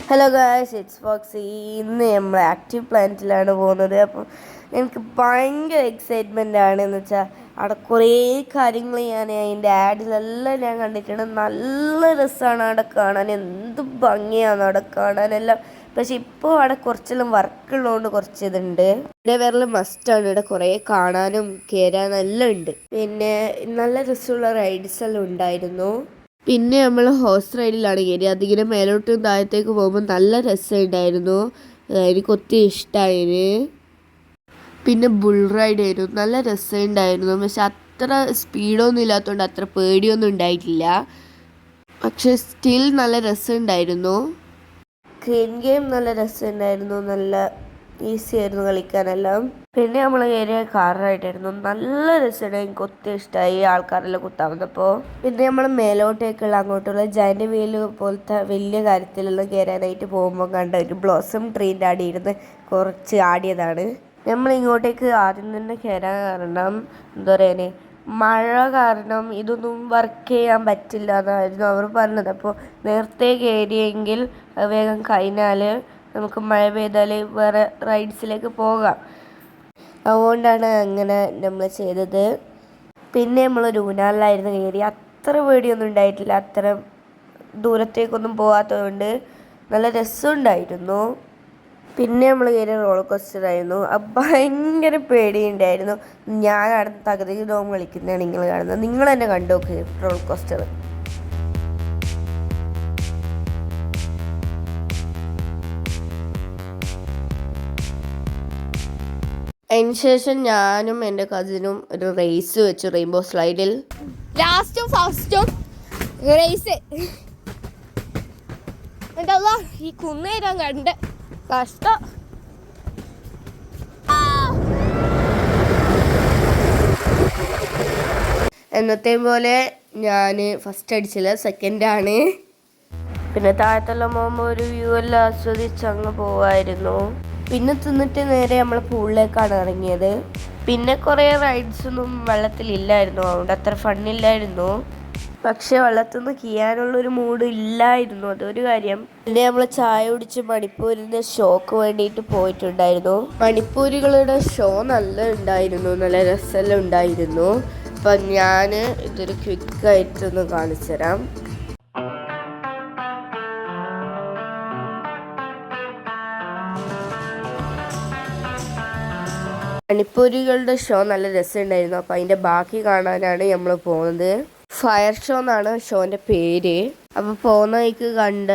Hello guys, it's Foxy. ഇന്ന് നമ്മൾ active പ്ലാനറ്റിലാണ് പോകുന്നത്. അപ്പോൾ എനിക്ക് ഭയങ്കര എക്സൈറ്റ്മെൻ്റ് ആണ്. എന്ന് വെച്ചാൽ അവിടെ കുറേ കാര്യങ്ങൾ അതിൻ്റെ ആഡിലെല്ലാം ഞാൻ കണ്ടിട്ടുണ്ട്. നല്ല രസമാണ് അവിടെ കാണാൻ, എന്ത് ഭംഗിയാണ് അവിടെ കാണാനെല്ലാം. പക്ഷെ ഇപ്പോൾ അവിടെ കുറച്ചെല്ലാം വർക്കുള്ളതുകൊണ്ട് കുറച്ച് ഇതുണ്ട്. ഇവിടെ വരൽ മസ്റ്റാണ്. ഇവിടെ കുറേ കാണാനും കയറാനും എല്ലാം ഉണ്ട്. പിന്നെ നല്ല രസമുള്ള റൈഡ്സ് എല്ലാം ഉണ്ടായിരുന്നു. പിന്നെ നമ്മൾ ഹോഴ്സ് റൈഡിലാണ് കയറി. അതിങ്ങനെ മേലോട്ടും താഴത്തേക്ക് പോകുമ്പോൾ നല്ല രസമുണ്ടായിരുന്നു. എനിക്ക് ഒത്തിരി ഇഷ്ടമായിന്. പിന്നെ ബുൾ റൈഡ് ആയിരുന്നു, നല്ല രസമുണ്ടായിരുന്നു. പക്ഷെ അത്ര സ്പീഡൊന്നും ഇല്ലാത്തതുകൊണ്ട് അത്ര പേടിയൊന്നും ഉണ്ടായിട്ടില്ല. പക്ഷെ സ്റ്റിൽ നല്ല രസമുണ്ടായിരുന്നു. ക്രെയിൻ ഗെയിം നല്ല രസമുണ്ടായിരുന്നു, നല്ല ഈസി ആയിരുന്നു കളിക്കാനെല്ലാം. പിന്നെ നമ്മൾ കയറിയ കാറായിട്ടായിരുന്നു, നല്ല രസമുണ്ട്. എനിക്ക് ഒത്തിരി ഇഷ്ടമായി ആൾക്കാരെല്ലാം കുത്താവുന്നപ്പോൾ. പിന്നെ നമ്മൾ മേലോട്ടേക്കുള്ള അങ്ങോട്ടുള്ള ജൈന്റ് വീല് പോലത്തെ വലിയ കാര്യത്തിലെല്ലാം കയറാനായിട്ട് പോകുമ്പോൾ കണ്ട ഒരു ബ്ലോസം ട്രീൻ്റെ അടിയിരുന്ന് കുറച്ച് ആടിയതാണ്. നമ്മൾ ഇങ്ങോട്ടേക്ക് ആദ്യം തന്നെ കയറാൻ കാരണം എന്താ പറയുക, മഴ കാരണം ഇതൊന്നും വർക്ക് ചെയ്യാൻ പറ്റില്ല എന്നായിരുന്നു അവർ പറഞ്ഞത്. അപ്പോൾ നേരത്തെ കയറിയെങ്കിൽ വേഗം കഴിഞ്ഞാൽ നമുക്ക് മഴ പെയ്താൽ വേറെ റൈഡ്സിലേക്ക് പോകാം. അതുകൊണ്ടാണ് അങ്ങനെ നമ്മൾ ചെയ്തത്. പിന്നെ നമ്മളൊരു ഊഞ്ഞാലിലായിരുന്നു കയറി. അത്ര പേടിയൊന്നും ഉണ്ടായിട്ടില്ല, അത്ര ദൂരത്തേക്കൊന്നും പോകാത്തതുകൊണ്ട് നല്ല രസമുണ്ടായിരുന്നു. പിന്നെ നമ്മൾ കയറിയ റോളർ കോസ്റ്ററായിരുന്നു. ഭയങ്കര പേടിയുണ്ടായിരുന്നു. ഞാൻ അവിടെ തകതി ഡോം കളിക്കുന്നതാണ് നിങ്ങൾ കാണുന്നത്. നിങ്ങൾ തന്നെ കണ്ടു നോക്ക് റോളർ കോസ്റ്റർ. അതിനുശേഷം ഞാനും എൻ്റെ കസിനും ഒരു റേസ് വെച്ചു റെയിൻബോ സ്ലൈഡിൽ. ലാസ്റ്റും ഫസ്റ്റും റേസ്. എന്താ ഈ കുന്നേരാൻ കണ്ട് കഷ്ടം. എന്നത്തെ പോലെ ഞാൻ ഫസ്റ്റ് അടിച്ചില്ല, സെക്കൻഡാണ്. പിന്നെ താഴത്തെല്ലാം പോകുമ്പോൾ ഒരു വ്യൂ എല്ലാം ആസ്വദിച്ച് അങ്ങ് പോവായിരുന്നു. പിന്നെ തിന്നിട്ട് നേരെ നമ്മൾ പൂളിലേക്കാണ് ഇറങ്ങിയത്. പിന്നെ കുറേ റൈഡ്സൊന്നും വെള്ളത്തിലില്ലായിരുന്നു, അതുകൊണ്ട് അത്ര ഫണ്ണില്ലായിരുന്നു. പക്ഷെ വെള്ളത്തിൽ നിന്ന് കീയാനുള്ളൊരു മൂഡ് ഇല്ലായിരുന്നു, അതൊരു കാര്യം. പിന്നെ നമ്മൾ ചായ കുടിച്ച് മണിപ്പൂരിൻ്റെ ഷോക്ക് വേണ്ടിയിട്ട് പോയിട്ടുണ്ടായിരുന്നു. മണിപ്പൂരികളുടെ ഷോ നല്ല ഉണ്ടായിരുന്നു, നല്ല രസമെല്ലാം ഉണ്ടായിരുന്നു. അപ്പം ഞാൻ ഇതൊരു ക്വിക്കായിട്ടൊന്ന് കാണിച്ചു തരാം. മണിപ്പൂരികളുടെ ഷോ നല്ല രസമുണ്ടായിരുന്നു. അപ്പോൾ അതിൻ്റെ ബാക്കി കാണാനാണ് നമ്മൾ പോകുന്നത്. ഫയർ ഷോ എന്നാണ് ഷോൻ്റെ പേര്. അപ്പോൾ പോകുന്ന വഴിക്ക് കണ്ട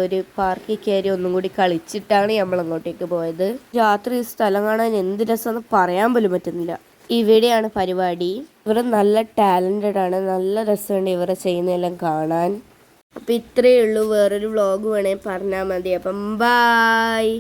ഒരു പാർക്കിൽ കയറി ഒന്നും കൂടി കളിച്ചിട്ടാണ് നമ്മൾ അങ്ങോട്ടേക്ക് പോയത്. രാത്രി സ്ഥലം കാണാൻ എന്ത് രസമെന്ന് പറയാൻ പോലും പറ്റുന്നില്ല. ഇവിടെയാണ് പരിപാടി. ഇവർ നല്ല ടാലൻറ്റഡ് ആണ്, നല്ല രസമുണ്ട് ഇവരെ ചെയ്യുന്നതെല്ലാം കാണാൻ. അപ്പോൾ ഇത്രയേ ഉള്ളൂ. വേറൊരു വ്ളോഗ് വേണേൽ പറഞ്ഞാൽ മതി. അപ്പം ബായ്.